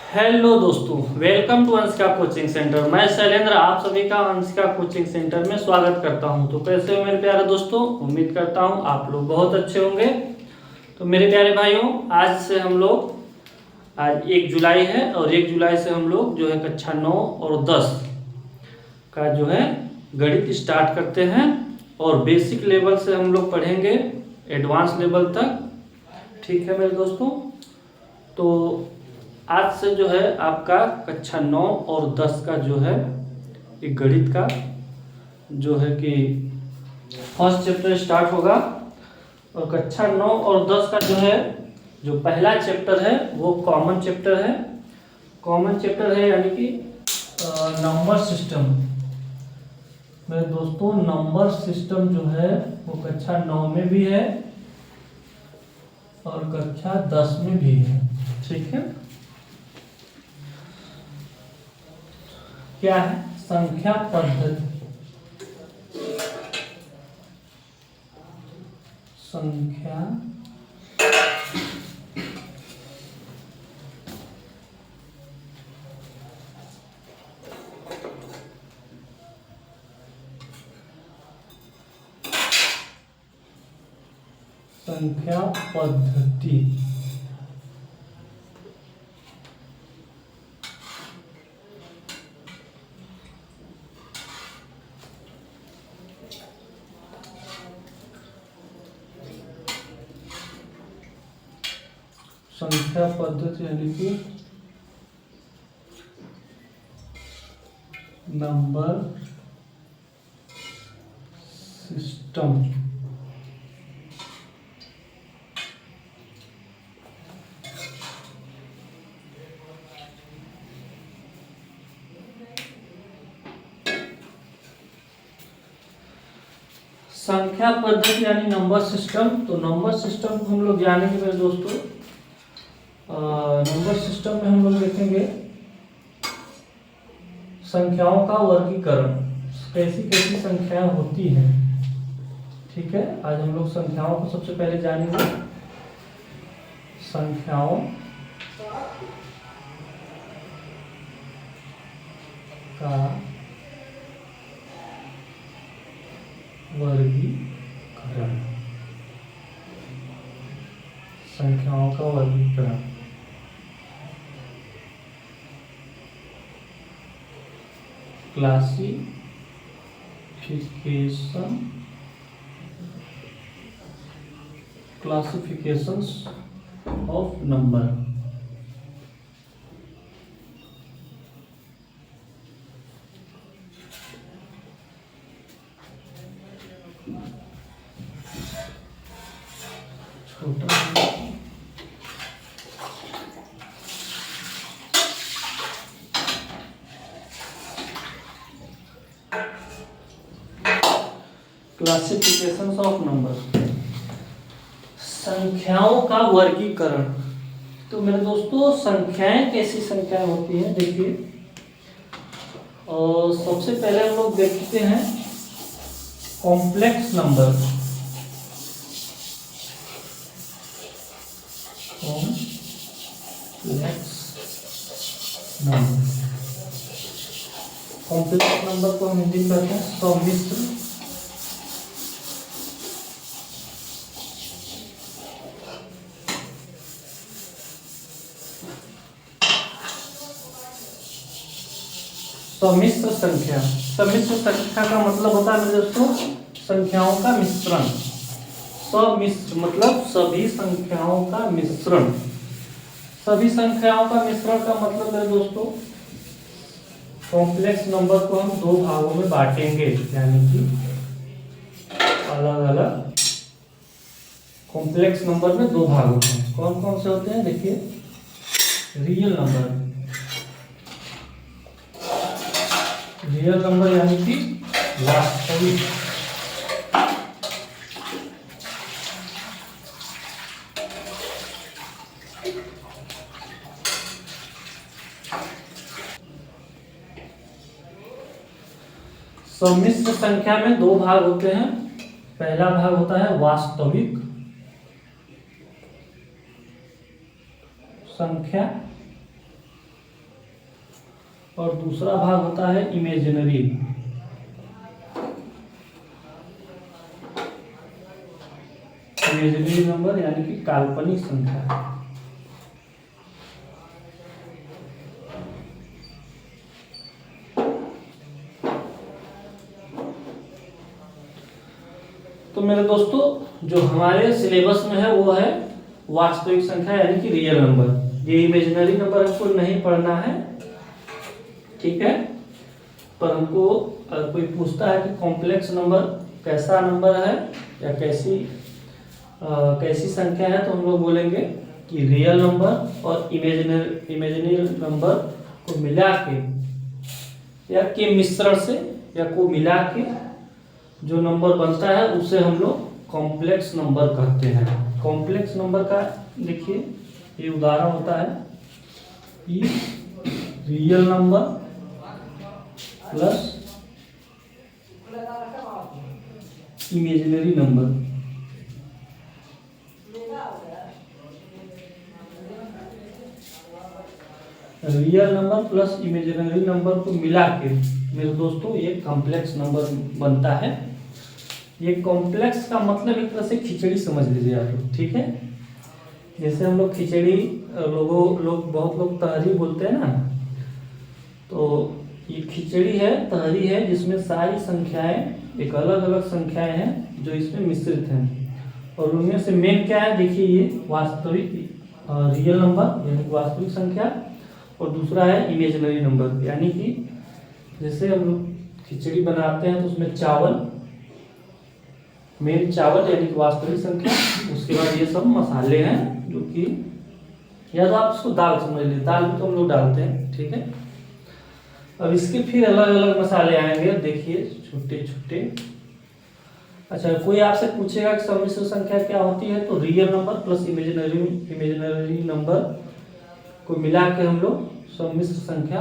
Hello दोस्तों, welcome to Anshika coaching centre. मैं शैलेंद्र आप सभी का अंशिका कोचिंग सेंटर में स्वागत करता हूं। तो कैसे हो मेरे प्यारे दोस्तों? उम्मीद करता हूं आप लोग बहुत अच्छे होंगे। तो मेरे प्यारे भाइयों, आज से हम लोग आज 1 जुलाई है और 1 जुलाई से हम लोग जो है कक्षा 9 और 10 का जो है गणित स्टार्ट करते हैं और बेसिक लेवल से हम लोग पढ़ेंगे एडवांस लेवल तक। ठीक है मेरे दोस्तों, तो आज से जो है आपका कक्षा 9 और 10 का जो है एक गणित का जो है कि फर्स्ट चैप्टर स्टार्ट होगा। और कक्षा 9 और 10 का जो है जो पहला चैप्टर है वो कॉमन चैप्टर है। कॉमन चैप्टर है यानी कि नंबर सिस्टम। मेरे दोस्तों, नंबर सिस्टम जो है वो कक्षा 9 में भी है और कक्षा 10 में भी है। ठीक है, क्या है? संख्या पद्धति। संख्या संख्या पद्धति। संख्या पद्धति यानी कि नंबर सिस्टम। संख्या पद्धति यानी नंबर सिस्टम। तो नंबर सिस्टम को हम लोग जानेंगे मेरे दोस्तों। नंबर सिस्टम में हम लोग देखेंगे संख्याओं का वर्गीकरण, कैसी कैसी संख्याएं होती हैं। ठीक है, आज हम लोग संख्याओं को सबसे पहले जानेंगे। संख्याओं का वर्गीकरण। संख्याओं का वर्गीकरण। Classifications of number. छोटा क्लासिफिकेशंस ऑफ नंबर, संख्याओं का वर्गीकरण। तो मेरे दोस्तों, संख्याएं कैसी संख्याएं होती हैं देखिए। और सबसे पहले हम लोग देखते हैं कॉम्प्लेक्स नंबर। कॉम्प्लेक्स नंबर को हम हिंदी में कहते हैं सम्मिश्र सम्मिश्र संख्या। सम्मिश्र संख्या का मतलब होता है मेरे दोस्तों संख्याओं का मिश्रण। सम्मिश्र मतलब सभी संख्याओं का मिश्रण। सभी संख्याओं का मिश्रण का मतलब मेरे दोस्तों कॉम्प्लेक्स नंबर को हम दो भागों में बांटेंगे, यानी कि अलग अलग कॉम्प्लेक्स नंबर में दो भाग होते हैं। कौन कौन से होते हैं देखिए। रियल नंबर, रियल नंबर यानी कि वास्तविक। सम्मिश्र संख्या में दो भाग होते हैं। पहला भाग होता है वास्तविक संख्या और दूसरा भाग होता है इमेजिनरी। इमेजिनरी नंबर यानी कि काल्पनिक संख्या। तो मेरे दोस्तों जो हमारे सिलेबस में है वो है वास्तविक संख्या यानी कि रियल नंबर। ये इमेजिनरी नंबर हमको नहीं पढ़ना है, ठीक है। पर हमको अगर कोई पूछता है कि कॉम्प्लेक्स नंबर कैसा नंबर है या कैसी संख्या है, तो हम लोग बोलेंगे कि रियल नंबर और इमेजिनरी नंबर को मिला के या के मिश्रण से या को मिला के जो नंबर बनता है उसे हम लोग कॉम्प्लेक्स नंबर कहते हैं। कॉम्प्लेक्स नंबर का देखिए ये उदाहरण होता है कि real number plus imaginary number. Real number plus imaginary number को मिला के मेरे दोस्तों ये कॉम्प्लेक्स नंबर बनता है। ये कॉम्प्लेक्स का मतलब एक तरह से खिचड़ी समझ लीजिए आप लोग, ठीक है। जैसे हम लोग खिचड़ी बहुत लोग तहरी बोलते हैं ना, तो ये खिचड़ी है, तहरी है, जिसमें सारी संख्याएं एक अलग अलग संख्याएं हैं जो इसमें मिश्रित हैं। और उनमें से मेन क्या है देखिए, ये वास्तविक रियल नंबर यानी वास्तविक संख्या, और दूसरा है इमेजिनरी नंबर यानी कि जैसे हम लोग खिचड़ी बनाते हैं तो उसमें चावल, मेन चावल यानी कि वास्तविक संख्या, उसके बाद ये सब मसाले हैं जो कि या तो आप इसको दाल समझ लीजिए, दाल भी तो हम लोग डालते हैं, ठीक है। अब इसके फिर अलग अलग मसाले आएंगे, देखिए छोटे छोटे। अच्छा, कोई आपसे पूछेगा कि सम्मिश्र संख्या क्या होती है, तो real number plus imaginary number को मिला के हम लोग सम्मिश्र संख्या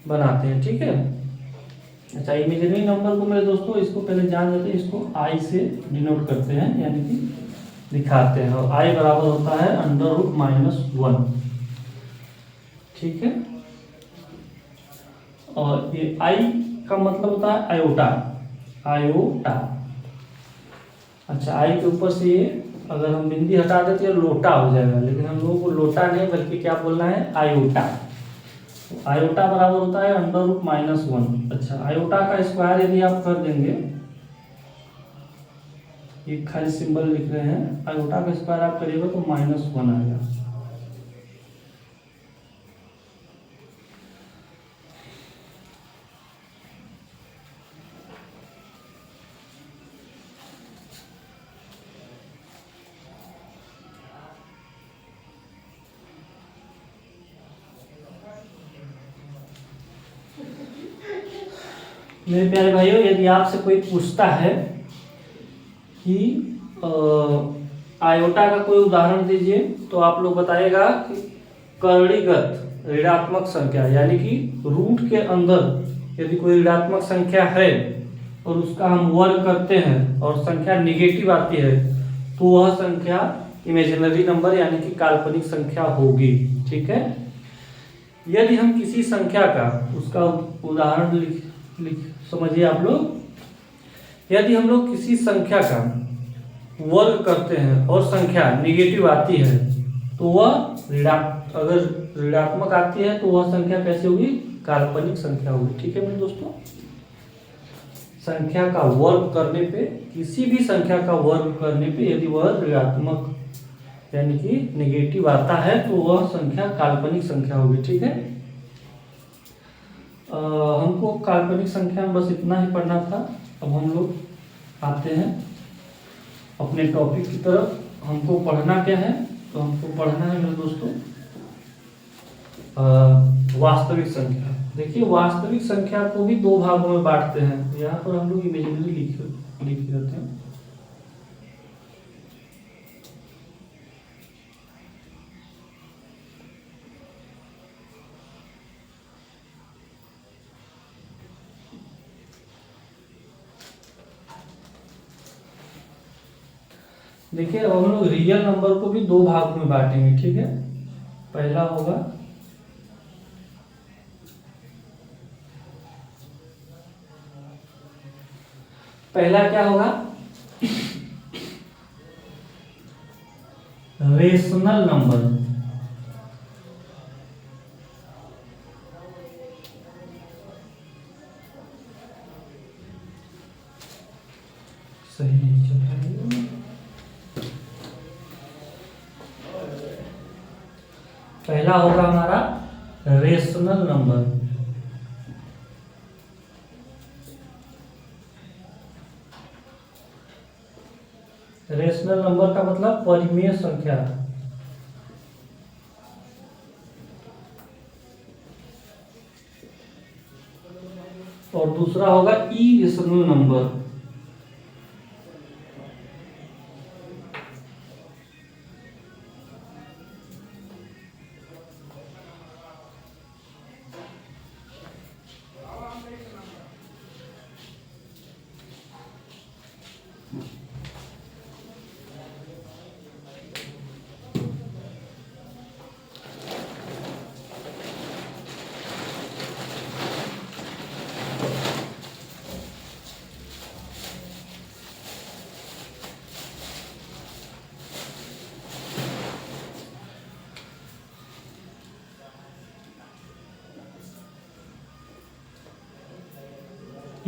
बनाते हैं, ठीक है। अच्छा, इमेजिनरी नंबर को मेरे दोस्तों इसको पहले जान लेते हैं, इसको आई से डिनोट करते हैं यानी कि दिखाते हैं, और आई बराबर होता है √-1, ठीक है। और ये आई का मतलब होता है आयोटा, आयोटा। अच्छा, आई के ऊपर से ये अगर हम बिंदी हटा देते हैं लोटा हो जाएगा, लेकिन हम लोगों को लोटा नहीं बल्कि क्या बोलना है, आयोटा। आयोटा बराबर होता है √-1। अच्छा, आयोटा का स्क्वायर यदि आप कर देंगे, ये खाली सिंबल लिख रहे हैं, आयोटा का स्क्वायर आप करिएगा तो -1 आएगा। मेरे प्यारे भाइयों, यदि आपसे कोई पूछता है कि आयोटा का कोई उदाहरण दीजिए, तो आप लोग बताइएगा कि करणीगत ऋणात्मक संख्या यानी कि रूट के अंदर यदि कोई ऋणात्मक संख्या है और उसका हम वर्ग करते हैं और संख्या निगेटिव आती है, तो वह संख्या इमेजिनरी नंबर यानी कि काल्पनिक संख्या होगी, ठीक है। यदि हम किसी संख्या का, उसका उदाहरण समझिए आप लोग, यदि हम लोग किसी संख्या का वर्ग करते हैं और संख्या निगेटिव आती है, तो वह अगर ऋणात्मक आती है तो वह संख्या कैसे होगी, काल्पनिक संख्या होगी, ठीक है मेरे दोस्तों। संख्या का वर्ग करने पे, किसी भी संख्या का वर्ग करने पे यदि वह ऋणात्मक यानी कि निगेटिव आता है तो वह संख्या काल्पनिक संख्या होगी, ठीक है। हमको काल्पनिक संख्या में बस इतना ही पढ़ना था। अब हम लोग आते हैं अपने टॉपिक की तरफ। हमको पढ़ना क्या है, तो हमको पढ़ना है मेरे दोस्तों वास्तविक संख्या। देखिए, वास्तविक संख्या को भी दो भागों में बांटते हैं। यहाँ पर हम लोग इमेजिनरी लिखे रहते हैं। देखिए, अब हम लोग रियल नंबर को भी दो भाग में बांटेंगे, ठीक है। पहला होगा पहला क्या होगा, रेशनल नंबर। सही नहीं चल रहा है। पहला होगा हमारा रेशनल नंबर। रेशनल नंबर का मतलब परिमेय संख्या। और दूसरा होगा इरेशनल नंबर।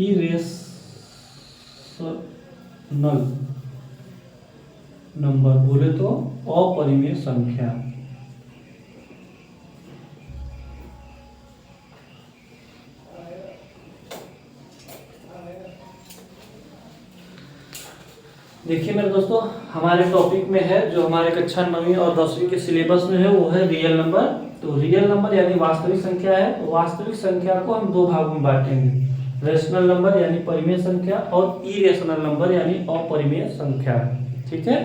इरेशनल नंबर बोले तो अपरिमेय संख्या। देखिए मेरे दोस्तों, हमारे टॉपिक में है जो हमारे कक्षा 9वीं और 10वीं के सिलेबस में है, वो है रियल नंबर। तो रियल नंबर यानी वास्तविक संख्या है। तो वास्तविक संख्या को हम दो भागों में बांटेंगे, रेशनल नंबर यानी परिमेय संख्या और इरेशनल नंबर यानी अपरिमेय संख्या। ठीक है,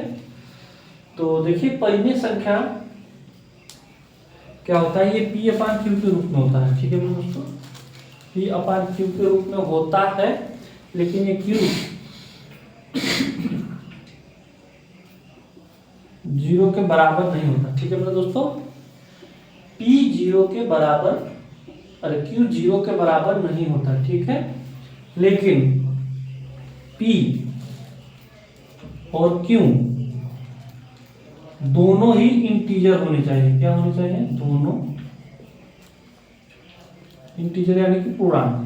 तो देखिए परिमेय संख्या क्या होता है, ये पी अपान क्यू के रूप में होता है। ठीक है मेरे दोस्तों, पी अपान क्यू के रूप में होता है, लेकिन ये क्यू 0 के बराबर नहीं होता। ठीक है मेरे दोस्तों, P 0 के बराबर, अरे Q 0 के बराबर नहीं होता। ठीक है, लेकिन P और Q दोनों ही इंटीजर होने चाहिए। क्या होने चाहिए, दोनों इंटीजर यानी कि पूर्णांक।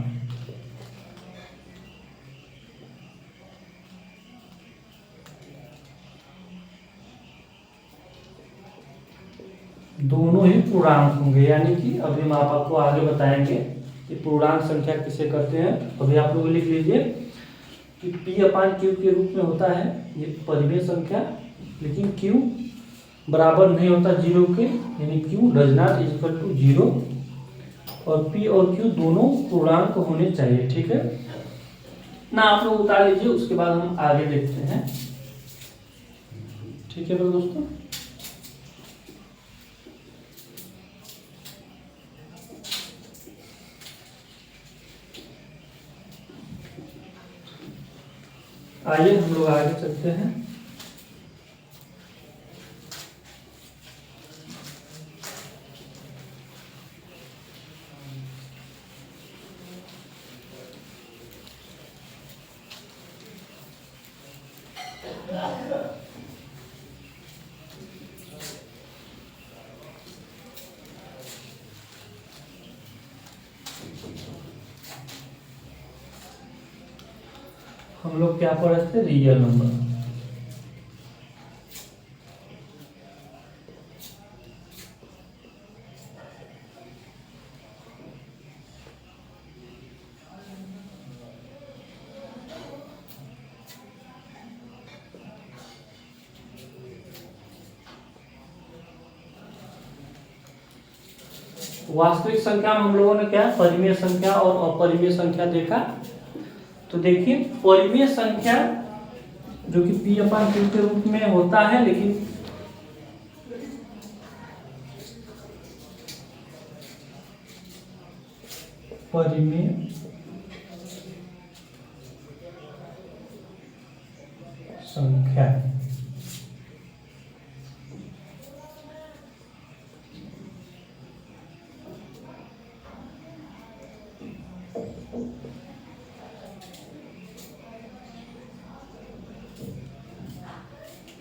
दोनों ही पूर्णांक होंगे, यानी कि अभी हम आपको आगे बताएंगे कि पूर्णांक संख्या किसे कहते हैं। अभी आप लोग लिख लीजिए कि P अपान Q के रूप में होता है ये परिमेय संख्या, लेकिन Q बराबर नहीं होता 0 के, यानी Q does not equal to 0, और P और Q दोनों पूर्णांक होने चाहिए। ठीक है ना, आप लोग उतार लीजिए, उसके बाद हम आगे देखते हैं। ठीक है मेरे दोस्तों, आइए हम लोग आगे चलते हैं। हम लोग क्या पढ़े थे, रियल नंबर। वास्तविक संख्या में हम लोगों ने क्या, परिमेय संख्या और अपरिमेय संख्या देखा। तो देखिए परिमेय संख्या जो कि P अपान Q के रूप में होता है, लेकिन परिमेय संख्या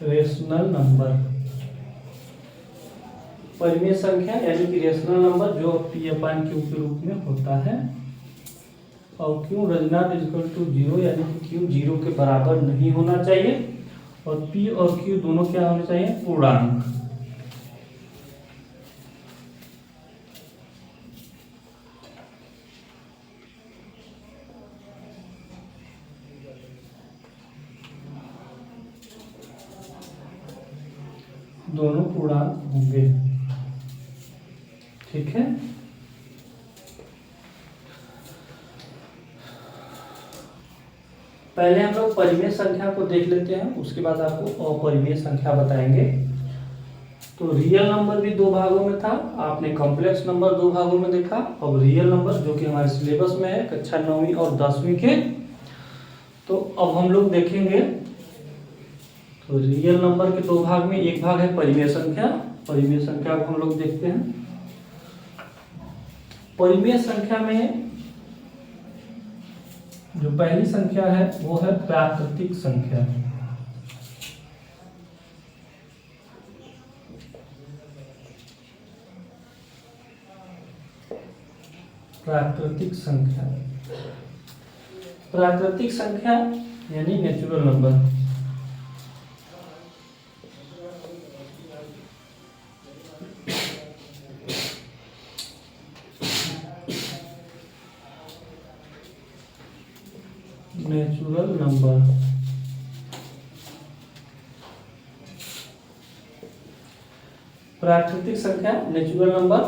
रेशनल नंबर, परिमेय संख्या यानी कि रेशनल नंबर जो P/Q के रूप में होता है। और Q does not equal to 0 यानी कि Q 0 के बराबर नहीं होना चाहिए। और P और Q दोनों क्या होने चाहिए? पूर्णांक। दोनों पूर्णांक होंगे, ठीक है। पहले हम लोग परिमेय संख्या को देख लेते हैं, उसके बाद आपको अपरिमेय संख्या बताएंगे। तो रियल नंबर भी दो भागों में था, आपने कॉम्प्लेक्स नंबर दो भागों में देखा। अब रियल नंबर जो कि हमारे सिलेबस में है कक्षा 9वीं और 10वीं के, तो अब हम लोग देखेंगे। तो रियल नंबर के दो भाग में, एक भाग है परिमेय संख्या। परिमेय संख्या को हम लोग देखते हैं। परिमेय संख्या में जो पहली संख्या है वो है प्राकृतिक संख्या। प्राकृतिक संख्या, प्राकृतिक संख्या यानी नेचुरल नंबर। नेचुरल नंबर, प्राकृतिक संख्या नेचुरल नंबर,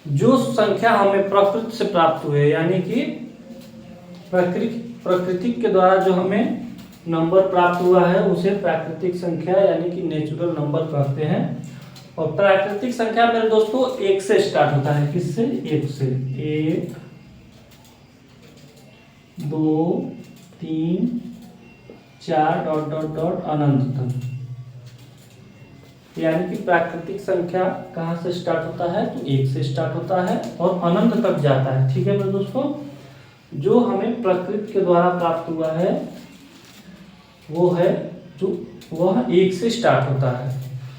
जो संख्या हमें प्रकृति से प्राप्त हुए, यानी कि प्रकृति के द्वारा जो हमें नंबर प्राप्त हुआ है उसे प्राकृतिक संख्या यानी कि नेचुरल नंबर कहते हैं। और प्राकृतिक संख्या मेरे दोस्तों एक से स्टार्ट होता है। किससे? एक से। 1 2 3 4 डॉट डॉट डॉट अनंत तक। यानी कि प्राकृतिक संख्या कहाँ से स्टार्ट होता है? तो 1 से स्टार्ट होता है और अनंत तक जाता है, ठीक है मेरे दोस्तों। जो हमें प्रकृति के द्वारा प्राप्त हुआ है वो है जो वह 1 से स्टार्ट होता है।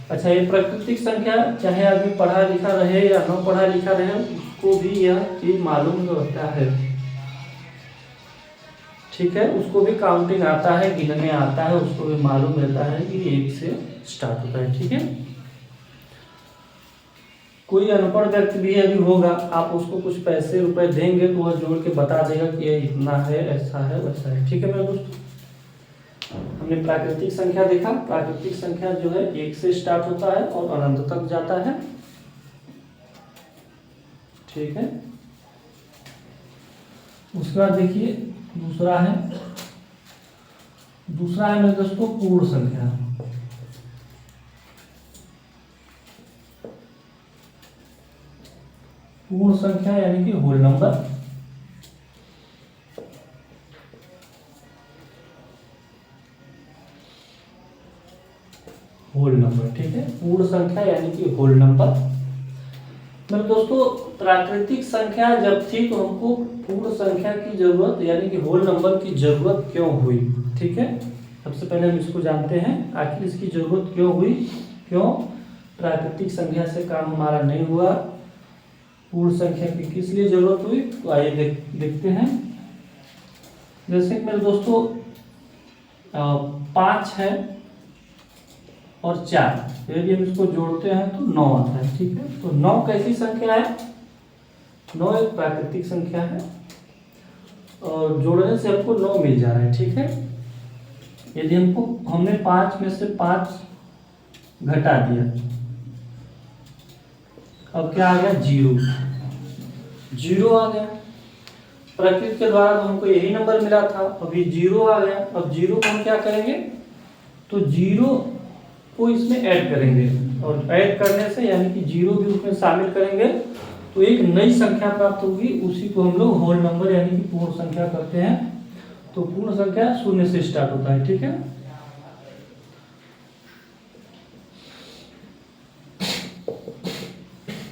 अच्छा, ये प्राकृतिक संख्या चाहे आदमी पढ़ा लिखा रहे या न पढ़ा लिखा रहे, उसको भी यह चीज मालूम रहता है, ठीक है। उसको भी काउंटिंग आता है, गिनने आता है, उसको भी मालूम रहता है कि 1 से स्टार्ट होता है, ठीक है। कोई अनपढ़ व्यक्ति भी यदि होगा, आप उसको कुछ पैसे रुपए देंगे तो वह जोड़ के बता देगा कि ये इतना है, ऐसा है, वैसा है, ठीक है मेरे दोस्तों। हमने प्राकृतिक संख्या देखा। प्राकृतिक संख्या जो है 1 से स्टार्ट होता है और अनंत तक जाता है, ठीक है। उसके बाद देखिए दूसरा है मेरे दोस्तों पूर्ण संख्या। पूर्ण संख्या यानी कि होल नंबर। होल नंबर, ठीक है। पूर्ण संख्या यानी कि होल नंबर। मेरे दोस्तों प्राकृतिक संख्या जब थी तो हमको पूर्ण संख्या की जरूरत यानी कि होल नंबर की जरूरत क्यों हुई, ठीक है। सबसे पहले हम इसको जानते हैं, आखिर इसकी जरूरत क्यों हुई, क्यों प्राकृतिक संख्या से काम हमारा नहीं हुआ, पूर्ण संख्या की किस लिए जरूरत हुई। तो आइए देखते हैं। जैसे मेरे दोस्तों 5 है और 4, यदि हम इसको जोड़ते हैं तो 9 आता है, ठीक है। तो 9 कैसी संख्या है? 9 एक प्राकृतिक संख्या है और जोड़ने से हमको 9 मिल जा रहा है, ठीक है। यदि हमने 5 में से 5 घटा दिया, अब क्या आ गया? 0 आ गया। प्रकृति के द्वारा तो हमको यही नंबर मिला था, अभी 0 आ गया। अब 0 को हम क्या करेंगे? तो 0 को इसमें ऐड करेंगे और ऐड करने से यानी कि 0 भी उसमें शामिल करेंगे तो एक नई संख्या प्राप्त होगी। उसी को हम लोग होल नंबर यानी कि पूर्ण संख्या कहते हैं। तो पूर्ण संख्या 0 से स्टार्ट होता है, ठीक है।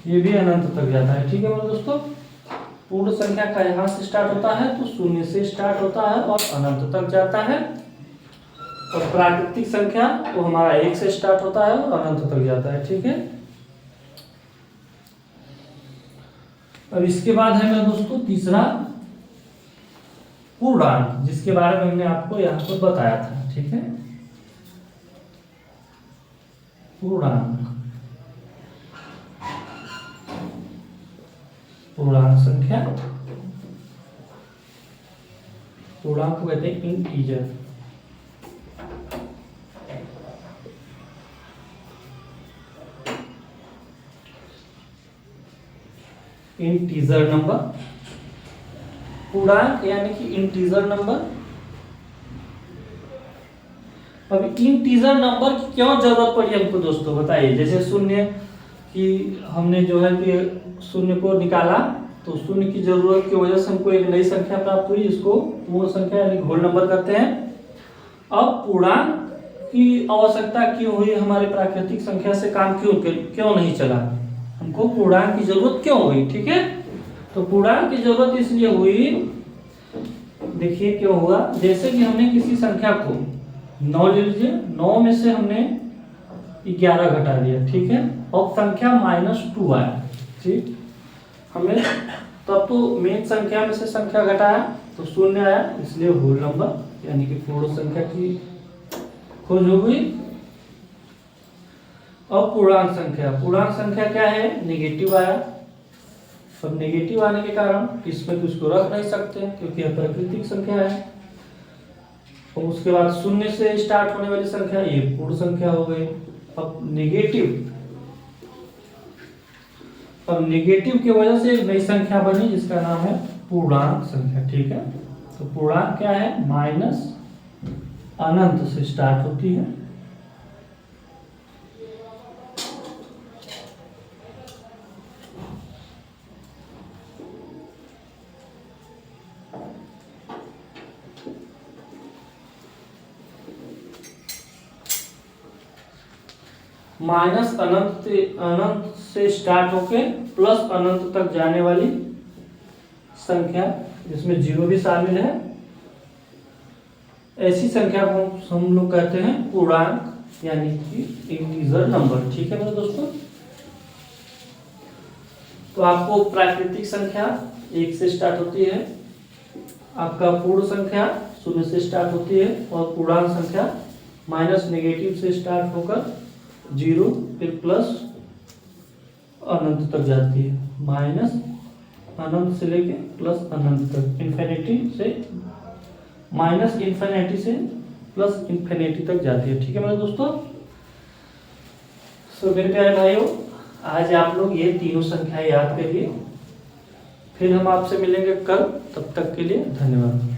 ये भी अनंत तक जाता है, ठीक है मेरे दोस्तों। पूर्ण संख्या का यहाँ से स्टार्ट होता है तो 0 से स्टार्ट होता है और अनंत तक जाता है। और प्राकृतिक संख्या वो हमारा 1 से स्टार्ट होता है और अनंत तक जाता है। ठीक है, अब इसके बाद है मेरे दोस्तों तीसरा पूर्णांक, जिसके बारे में हमने आपको यहाँ पर बताया था। ठीक है, पूर्णांक, पूर्णांक संख्या, पूर्णांक को कहते हैं इंटीजर। इंटीजर नंबर, पूर्णांक यानी कि इंटीजर नंबर। अब इंटीजर नंबर की क्यों जरूरत पड़ी हमको दोस्तों, बताइए। जैसे शून्य की हमने जो है कि शून्य को निकाला, तो शून्य की जरूरत की वजह से हमको एक नई संख्या प्राप्त हुई, जिसको पूर्ण संख्या यानी होल नंबर कहते हैं। अब पूर्णांक की आवश्यकता क्यों हुई, हमारे प्राकृतिक संख्या से काम क्यों नहीं चला, हमको पूर्णांक की जरूरत क्यों हुई। ठीक है, तो पूर्णांक की जरूरत इसलिए हुई, देखिए क्यों हुआ। जैसे कि हमने किसी संख्या को 9 ले लीजिए, 9 में से हमने 11 घटा दिया। ठीक है, अब संख्या -2 आया। ठीक, हमने तब तो मेन संख्या में से संख्या घटाया तो शून्य आया, इसलिए होल नंबर यानी कि पूर्ण संख्या की खोज हो गई। अब पूर्णांक संख्या, पूर्णांक संख्या क्या है, नेगेटिव आया। अब नेगेटिव आने के कारण इसमें कुछ को रख नहीं सकते क्योंकि यह प्राकृतिक संख्या है। और उसके बाद शून्य से स्टार्ट होने वाली संख्या ये पूर्ण संख्या हो गई। अब नेगेटिव की वजह से एक नई संख्या बनी जिसका नाम है पूर्णांक संख्या। ठीक है, तो पूर्णांक क्या है, माइनस अनंत से स्टार्ट होती है। माइनस अनंत से स्टार्ट होके प्लस अनंत तक जाने वाली संख्या, जिसमें 0 भी शामिल है, ऐसी संख्या को हम लोग कहते हैं पूर्णांक यानी कि इंटीजर नंबर। ठीक है मेरे दोस्तों, तो आपको प्राकृतिक संख्या 1 से स्टार्ट होती है, आपका पूर्ण संख्या 0 से स्टार्ट होती है, और पूर्णांक संख्या माइनस नेगेटिव से स्टार्ट होकर 0 फिर प्लस अनंत तक जाती है। माइनस अनंत से लेके प्लस अनंत तक, इन्फिनिटी से माइनस इन्फिनिटी से प्लस इन्फिनिटी तक जाती है। ठीक है मेरे दोस्तों, सो मेरे प्यारे भाइयों, आज आप लोग ये तीनों संख्याएं याद करिए। फिर हम आपसे मिलेंगे कल, तब तक के लिए धन्यवाद।